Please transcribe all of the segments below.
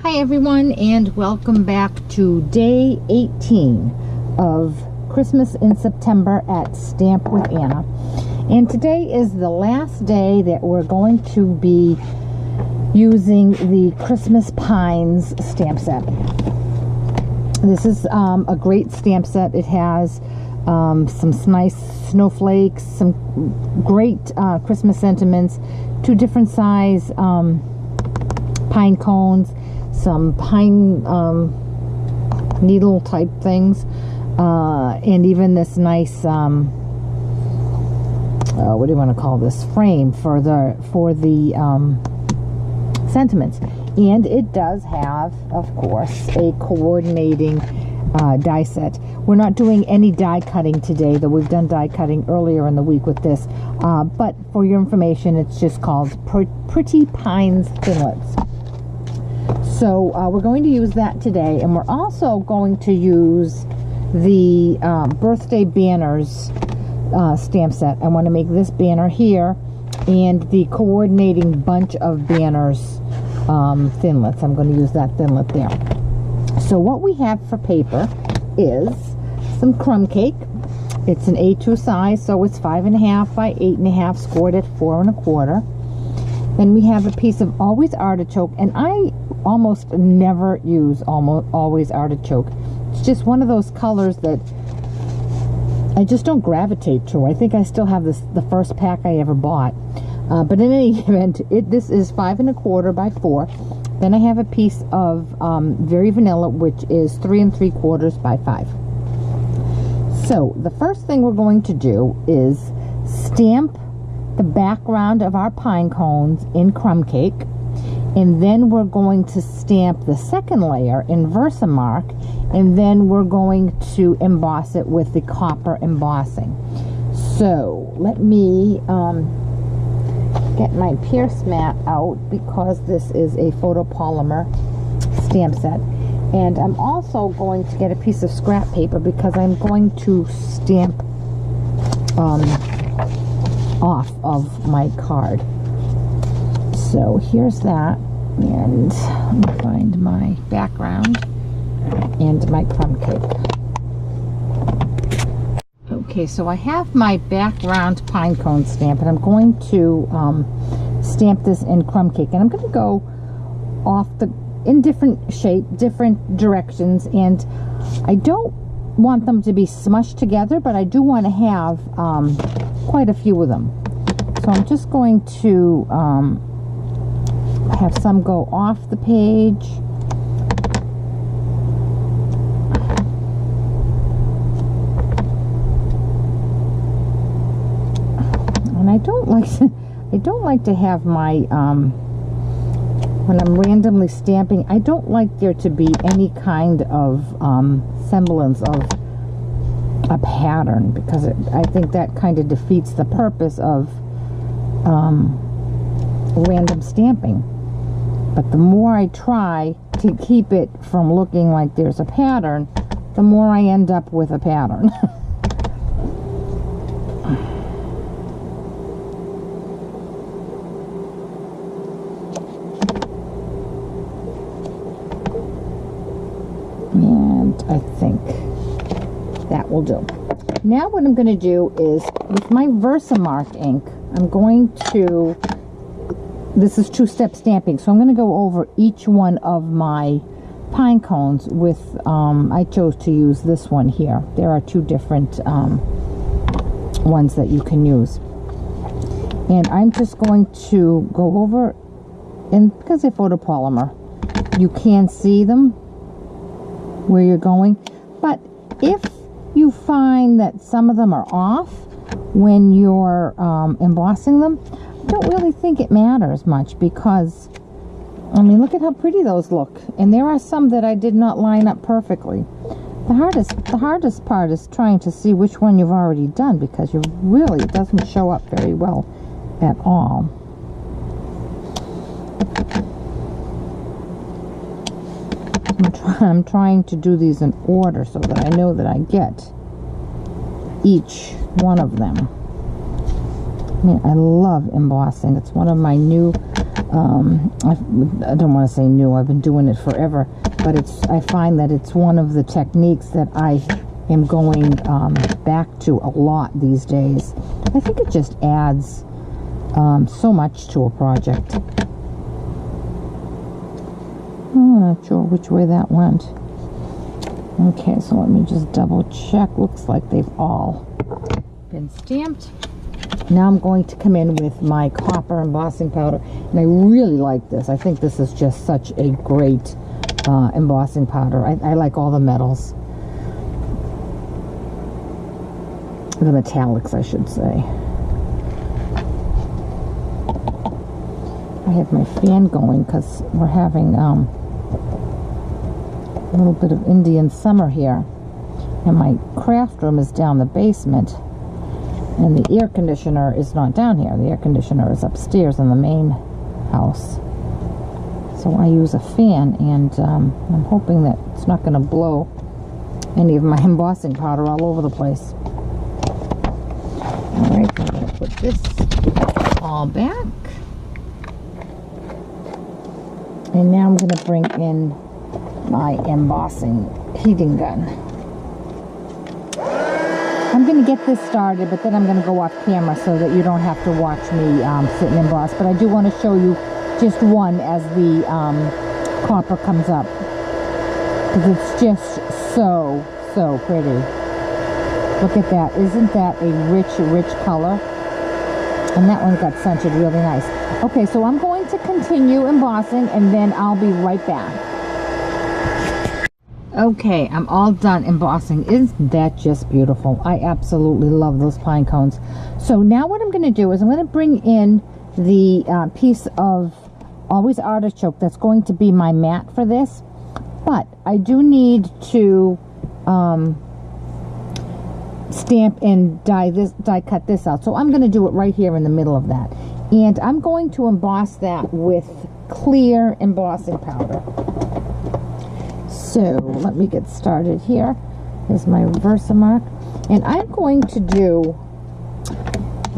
Hi everyone, and welcome back to day 18 of Christmas in September at Stamp with Anna. And today is the last day that we're going to be using the Christmas Pines stamp set. This is a great stamp set. It has some nice snowflakes, some great Christmas sentiments, two different size pine cones, some pine needle type things, and even this nice what do you want to call this, frame for the sentiments. And it does have, of course, a coordinating die set. We're not doing any die cutting today, though we've done die cutting earlier in the week with this, but for your information, it's just called Pretty Pines Thinlits. So we're going to use that today, and we're also going to use the birthday banners stamp set. I want to make this banner here and the coordinating bunch of banners thinlits. I'm going to use that thinlit there. So what we have for paper is some crumb cake. It's an A2 size, so it's 5.5 by 8.5, scored at 4 1/4. Then we have a piece of always artichoke, and I almost never use always artichoke. It's just one of those colors that I just don't gravitate to. I think I still have the first pack I ever bought. But in any event, this is 5 1/4 by 4. Then I have a piece of Very Vanilla, which is 3 3/4 by 5. So the first thing we're going to do is stamp the background of our pine cones in crumb cake, and then we're going to stamp the second layer in Versamark, and then we're going to emboss it with the copper embossing. So let me get my Pierce mat out, because this is a photopolymer stamp set, and I'm also going to get a piece of scrap paper because I'm going to stamp off of my card. So here's that, and let me find my background and my crumb cake. Okay, so I have my background pine cone stamp, and I'm going to stamp this in crumb cake, and I'm going to go off in different shape, different directions, and I don't want them to be smushed together, but I do want to have quite a few of them. So I'm just going to have some go off the page. And I don't like to have my when I'm randomly stamping, I don't like there to be any kind of semblance of a pattern, because I think that kind of defeats the purpose of random stamping. But the more I try to keep it from looking like there's a pattern, the more I end up with a pattern. And I think that will do. Now what I'm going to do is, with my Versamark ink, I'm going to, this is two-step stamping, so I'm going to go over each one of my pine cones with, I chose to use this one here. There are two different ones that you can use. And I'm just going to go over, and because they're photopolymer, you can see them where you're going. But if you find that some of them are off when you're embossing them, I don't really think it matters much, because I mean, look at how pretty those look, and there are some that I did not line up perfectly. The hardest part is trying to see which one you've already done, because it doesn't show up very well at all. I'm trying to do these in order so that I know that I get each one of them. I mean, I love embossing. It's one of my new I don't want to say new, I've been doing it forever, but I find that it's one of the techniques that I am going back to a lot these days. I think it just adds so much to a project. I'm not sure which way that went. Okay, so let me just double check. Looks like they've all been stamped. Now I'm going to come in with my copper embossing powder, and I really like this. I think this is just such a great embossing powder. I like all the metals. The metallics, I should say. I have my fan going because we're having a little bit of Indian summer here, and my craft room is down the basement, and the air conditioner is not down here. The air conditioner is upstairs in the main house, so I use a fan, and I'm hoping that it's not going to blow any of my embossing powder all over the place. Alright, I'm going to put this all back. And now I'm going to bring in my embossing heating gun. I'm going to get this started, but then I'm going to go off camera so that you don't have to watch me sit and emboss. But I do want to show you just one as the copper comes up, because it's just so pretty. Look at that. Isn't that a rich color? And that one got scented really nice. Okay, so I'm going to continue embossing, and then I'll be right back. Okay, I'm all done embossing. Isn't that just beautiful? I absolutely love those pine cones. So now what I'm going to do is I'm going to bring in the piece of Always Artichoke that's going to be my mat for this. But I do need to stamp and die cut this out. So I'm going to do it right here in the middle of that. And I'm going to emboss that with clear embossing powder. So let me get started here. Here's my Versamark. And I'm going to do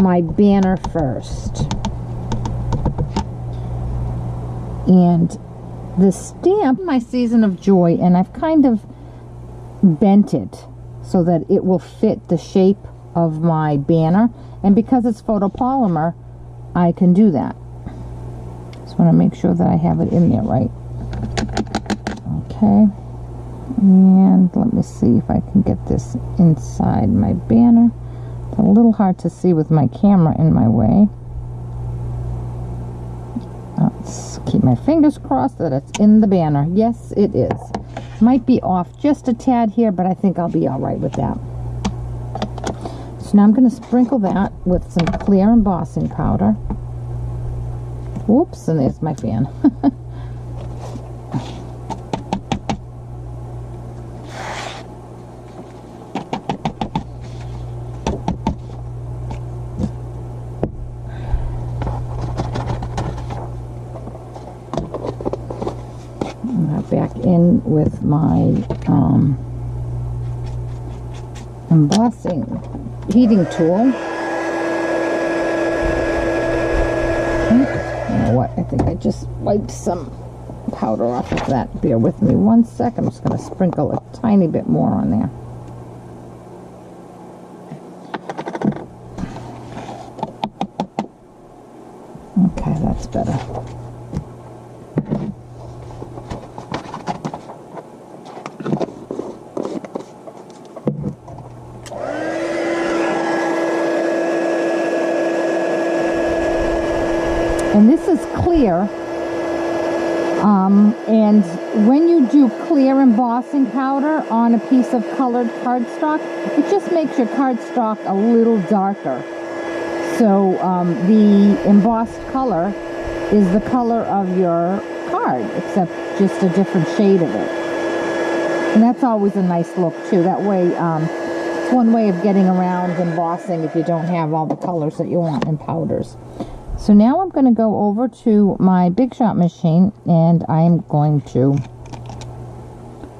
my banner first. And the stamp, my Season of Joy, and I've kind of bent it so that it will fit the shape of my banner. And because it's photopolymer, I can do that. Just want to make sure that I have it in there right. Okay. And let me see if I can get this inside my banner. It's a little hard to see with my camera in my way. Let's keep my fingers crossed that it's in the banner. Yes, it is. Might be off just a tad here, but I think I'll be all right with that. So now I'm going to sprinkle that with some clear embossing powder. Whoops, and there's my fan. Back in with my embossing heating tool. You know what? I think I just wiped some powder off of that. Bear with me 1 second. I'm just going to sprinkle a tiny bit more on there. Okay, that's better. And this is clear, and when you do clear embossing powder on a piece of colored cardstock, it just makes your cardstock a little darker. So the embossed color is the color of your card, except just a different shade of it. And that's always a nice look too. That way, it's one way of getting around embossing if you don't have all the colors that you want in powders. So now I'm going to go over to my Big Shot machine, and I'm going to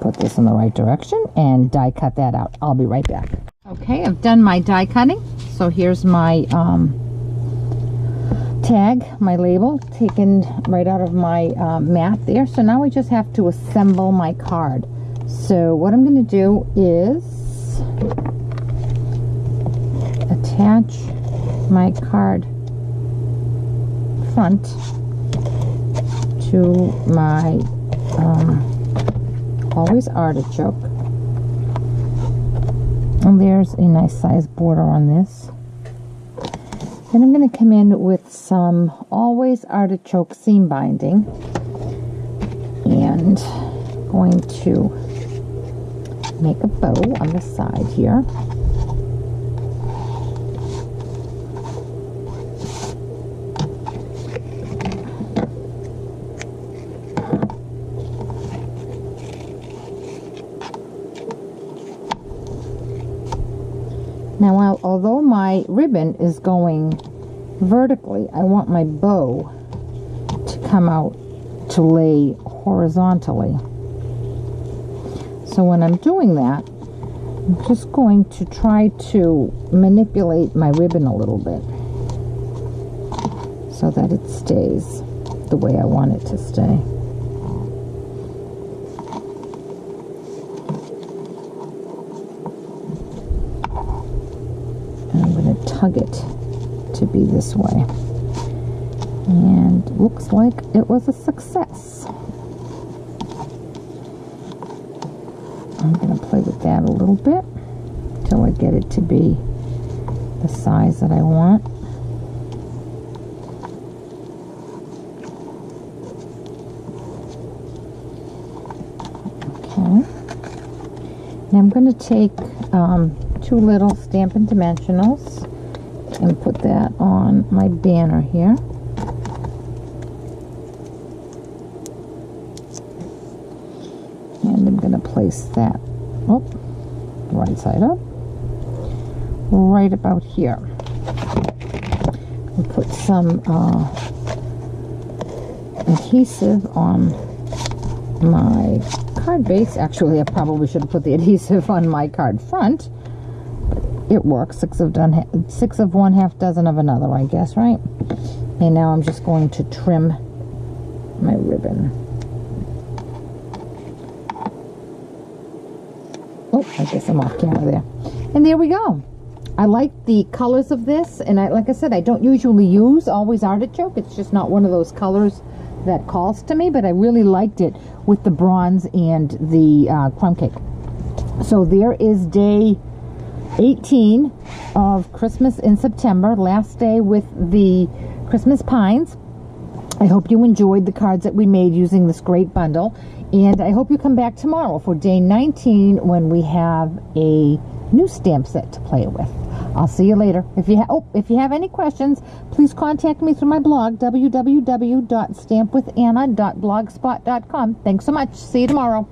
put this in the right direction and die cut that out. I'll be right back. Okay, I've done my die cutting. So here's my tag, my label, taken right out of my mat there. So now I just have to assemble my card. So what I'm going to do is attach my card front to my Always Artichoke. And there's a nice size border on this. Then I'm going to come in with some Always Artichoke seam binding and going to make a bow on the side here. Now, although my ribbon is going vertically, I want my bow to come out to lay horizontally. So when I'm doing that, I'm just going to try to manipulate my ribbon a little bit so that it stays the way I want it to stay. Tug it to be this way, and looks like it was a success. I'm going to play with that a little bit till I get it to be the size that I want. Okay, now I'm going to take 2 little Stampin' Dimensionals and put that on my banner here. And I'm going to place that, right side up, right about here. And put some adhesive on my card base. Actually, I probably should have put the adhesive on my card front. It works. 6 of one, half dozen of another, I guess, right? And now I'm just going to trim my ribbon. Oh, I guess I'm off camera there. And there we go. I like the colors of this, and like I said, I don't usually use Always Artichoke. It's just not one of those colors that calls to me, but I really liked it with the bronze and the crumb cake. So there is day 18 of Christmas in September, last day with the Christmas pines. I hope you enjoyed the cards that we made using this great bundle, and I hope you come back tomorrow for day 19 when we have a new stamp set to play with. I'll see you later. If you have any questions, please contact me through my blog, www.stampwithanna.blogspot.com. Thanks so much. See you tomorrow.